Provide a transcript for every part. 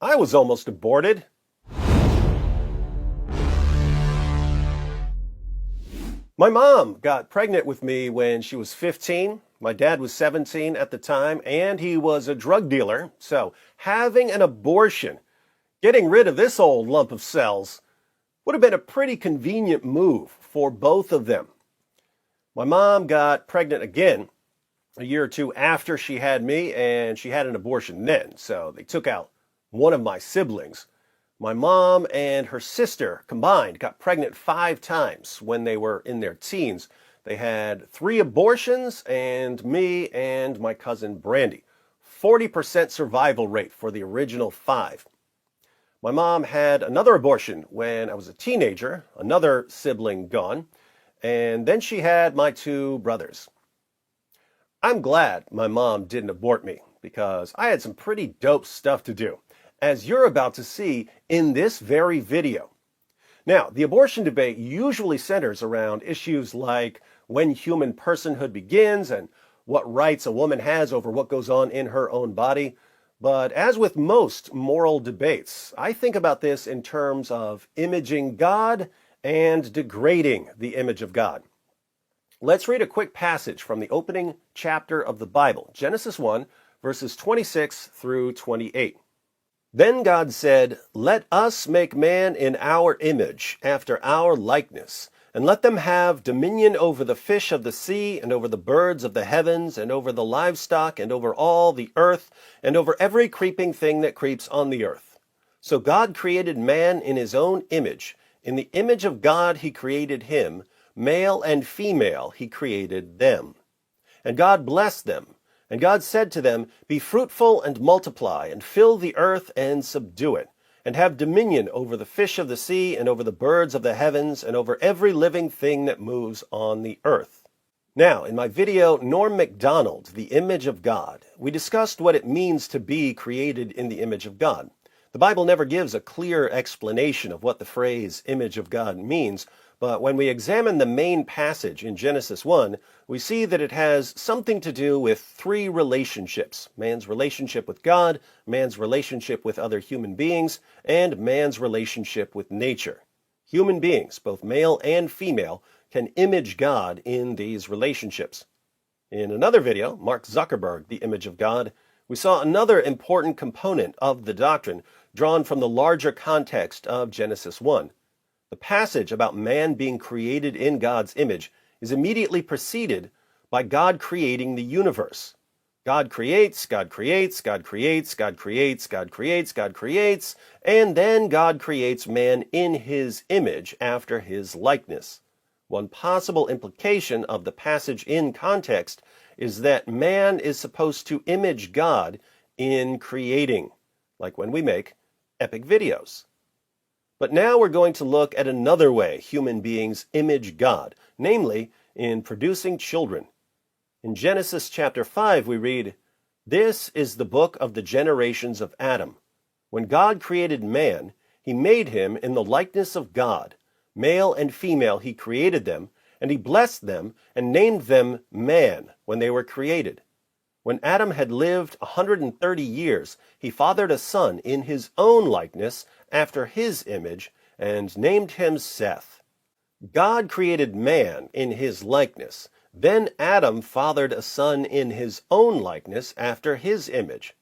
I was almost aborted. My mom got pregnant with me when she was 15. My dad was 17 at the time, and he was a drug dealer. So having an abortion, getting rid of this old lump of cells, would have been a pretty convenient move for both of them. My mom got pregnant again a year or two after she had me, and she had an abortion then. So they took out one of my siblings. My mom and her sister combined got pregnant 5 times when they were in their teens. They had 3 abortions, and me and my cousin Brandy. 40% survival rate for the original 5. My mom had another abortion when I was a teenager, another sibling gone, and then she had my 2 brothers. I'm glad my mom didn't abort me because I had some pretty dope stuff to do, as you're about to see in this very video. Now, the abortion debate usually centers around issues like when human personhood begins and what rights a woman has over what goes on in her own body. But as with most moral debates, I think about this in terms of imaging God and degrading the image of God. Let's read a quick passage from the opening chapter of the Bible, Genesis 1, verses 26 through 28. Then God said, "Let us make man in our image, after our likeness, and let them have dominion over the fish of the sea, and over the birds of the heavens, and over the livestock, and over all the earth, and over every creeping thing that creeps on the earth." So God created man in his own image. In the image of God he created him. Male and female he created them. And God blessed them. And God said to them, "Be fruitful and multiply, and fill the earth and subdue it, and have dominion over the fish of the sea, and over the birds of the heavens, and over every living thing that moves on the earth." Now, in my video, Norm Macdonald, The Image of God, we discussed what it means to be created in the image of God. The Bible never gives a clear explanation of what the phrase image of God means, but when we examine the main passage in Genesis 1, we see that it has something to do with 3 relationships: man's relationship with God, man's relationship with other human beings, and man's relationship with nature. Human beings, both male and female, can image God in these relationships. In another video, Mark Zuckerberg, The Image of God, we saw another important component of the doctrine drawn from the larger context of Genesis 1. The passage about man being created in God's image is immediately preceded by God creating the universe. God creates, God creates, God creates, God creates, God creates, God creates, and then God creates man in his image after his likeness. One possible implication of the passage in context is that man is supposed to image God in creating, like when we make epic videos. But now we're going to look at another way human beings image God, namely in producing children. In Genesis chapter 5 we read, "This is the book of the generations of Adam. When God created man, he made him in the likeness of God. Male and female he created them, and he blessed them and named them man when they were created. When Adam had lived 130 years, he fathered a son in his own likeness after his image, and named him Seth." God created man in his likeness. Then Adam fathered a son in his own likeness after his image.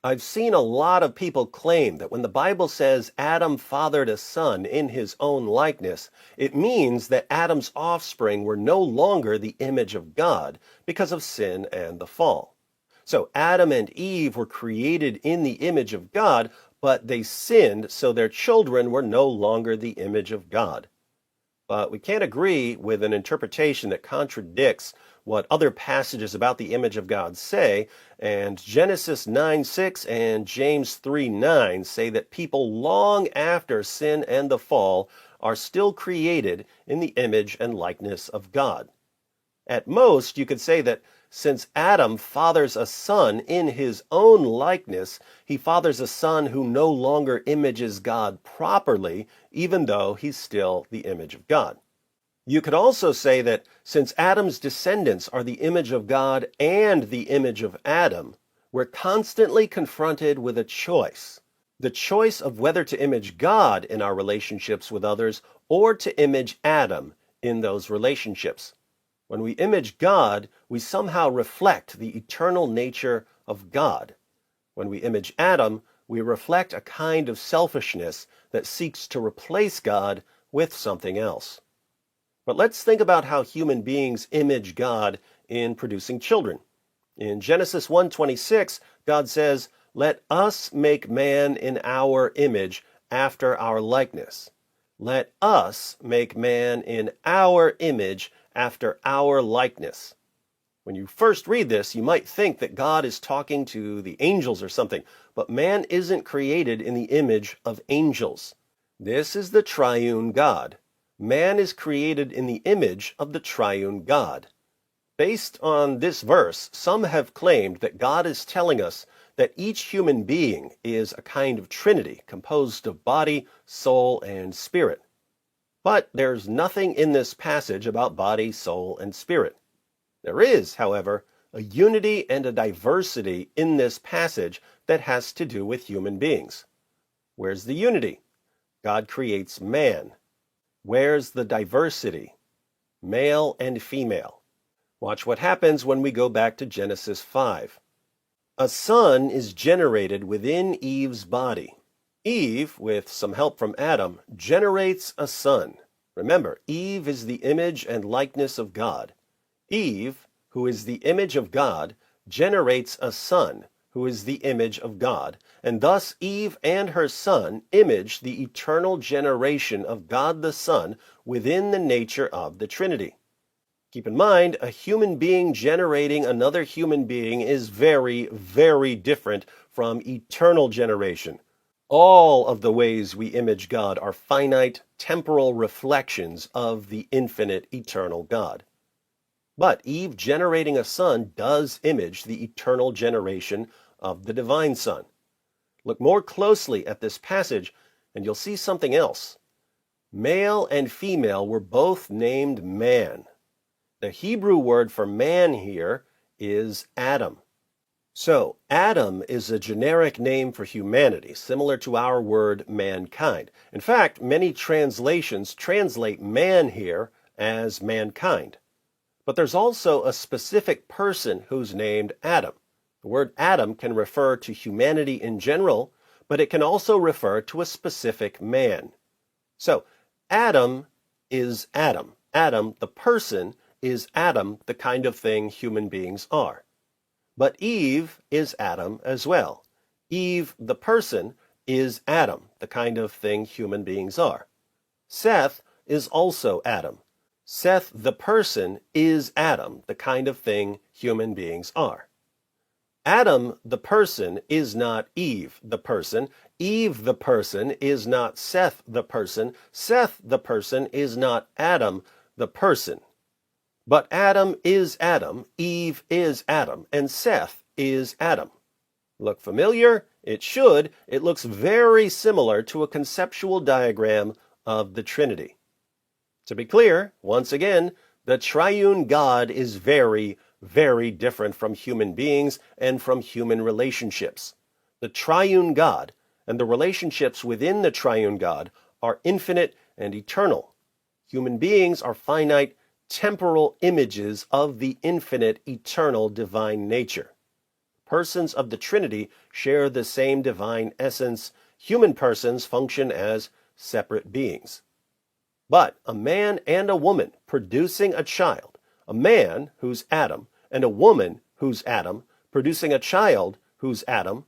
I've seen a lot of people claim that when the Bible says Adam fathered a son in his own likeness, it means that Adam's offspring were no longer the image of God because of sin and the fall. So Adam and Eve were created in the image of God, but they sinned, so their children were no longer the image of God. But we can't agree with an interpretation that contradicts what other passages about the image of God say, and Genesis 9:6 and James 3:9 say that people long after sin and the fall are still created in the image and likeness of God. At most, you could say that since Adam fathers a son in his own likeness, he fathers a son who no longer images God properly, even though he's still the image of God. You could also say that since Adam's descendants are the image of God and the image of Adam, we're constantly confronted with a choice. The choice of whether to image God in our relationships with others or to image Adam in those relationships. When we image God, we somehow reflect the eternal nature of God. When we image Adam, we reflect a kind of selfishness that seeks to replace God with something else. But let's think about how human beings image God in producing children. In Genesis 1:26, God says, "Let us make man in our image after our likeness." Let us make man in our image after our likeness. When you first read this, you might think that God is talking to the angels or something, but man isn't created in the image of angels. This is the triune God. Man is created in the image of the triune God. Based on this verse, some have claimed that God is telling us that each human being is a kind of trinity composed of body, soul, and spirit. But there's nothing in this passage about body, soul, and spirit. There is, however, a unity and a diversity in this passage that has to do with human beings. Where's the unity? God creates man. Where's the diversity? Male and female. Watch what happens when we go back to Genesis 5. A son is generated within Eve's body. Eve, with some help from Adam, generates a son. Remember, Eve is the image and likeness of God. Eve, who is the image of God, generates a son, who is the image of God, and thus Eve and her son image the eternal generation of God the Son within the nature of the Trinity. Keep in mind, a human being generating another human being is very, very different from eternal generation. All of the ways we image God are finite, temporal reflections of the infinite, eternal God. But Eve generating a son does image the eternal generation of the divine Son. Look more closely at this passage, and you'll see something else. Male and female were both named man. The Hebrew word for man here is Adam. So, Adam is a generic name for humanity, similar to our word mankind. In fact, many translations translate man here as mankind. But there's also a specific person who's named Adam. The word Adam can refer to humanity in general, but it can also refer to a specific man. So, Adam is Adam. Adam, the person, is Adam, the kind of thing human beings are. But Eve is Adam as well. Eve, the person, is Adam, the kind of thing human beings are. Seth is also Adam. Seth, the person, is Adam, the kind of thing human beings are. Adam, the person, is not Eve, the person. Eve, the person, is not Seth, the person. Seth, the person, is not Adam, the person. But Adam is Adam, Eve is Adam, and Seth is Adam. Look familiar? It should. It looks very similar to a conceptual diagram of the Trinity. To be clear, once again, the triune God is very, very different from human beings and from human relationships. The triune God and the relationships within the triune God are infinite and eternal. Human beings are finite, temporal images of the infinite, eternal divine nature. Persons of the Trinity share the same divine essence. Human persons function as separate beings. But a man and a woman producing a child, a man who's Adam, and a woman who's Adam, producing a child who's Adam,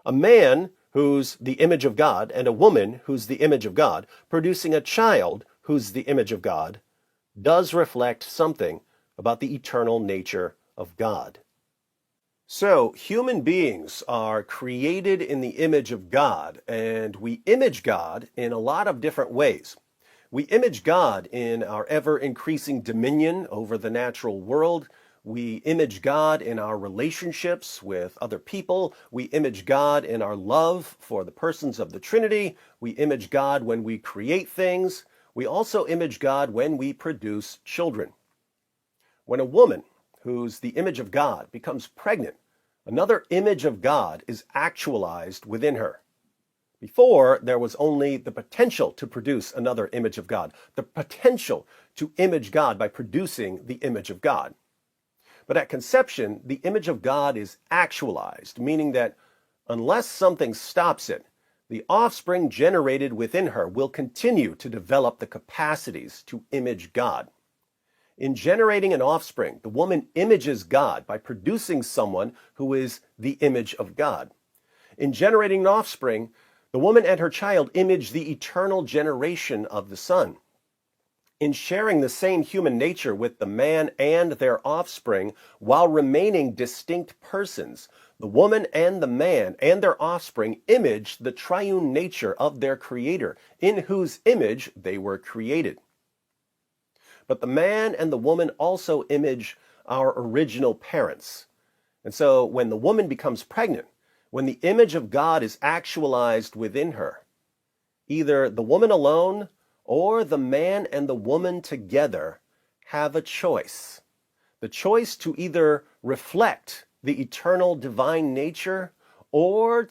a man who's the image of God, and a woman who's the image of God, producing a child who's the image of God, does reflect something about the eternal nature of God. So, human beings are created in the image of God, and we image God in a lot of different ways. We image God in our ever-increasing dominion over the natural world. We image God in our relationships with other people. We image God in our love for the persons of the Trinity. We image God when we create things. We also image God when we produce children. When a woman, who's the image of God, becomes pregnant, another image of God is actualized within her. Before, there was only the potential to produce another image of God, the potential to image God by producing the image of God. But at conception, the image of God is actualized, meaning that unless something stops it, the offspring generated within her will continue to develop the capacities to image God. In generating an offspring, the woman images God by producing someone who is the image of God. In generating an offspring, the woman and her child image the eternal generation of the Son. In sharing the same human nature with the man and their offspring while remaining distinct persons, the woman and the man and their offspring image the triune nature of their Creator, in whose image they were created. But the man and the woman also image our original parents. And so when the woman becomes pregnant, when the image of God is actualized within her, either the woman alone or the man and the woman together have a choice. The choice to either reflect the eternal divine nature or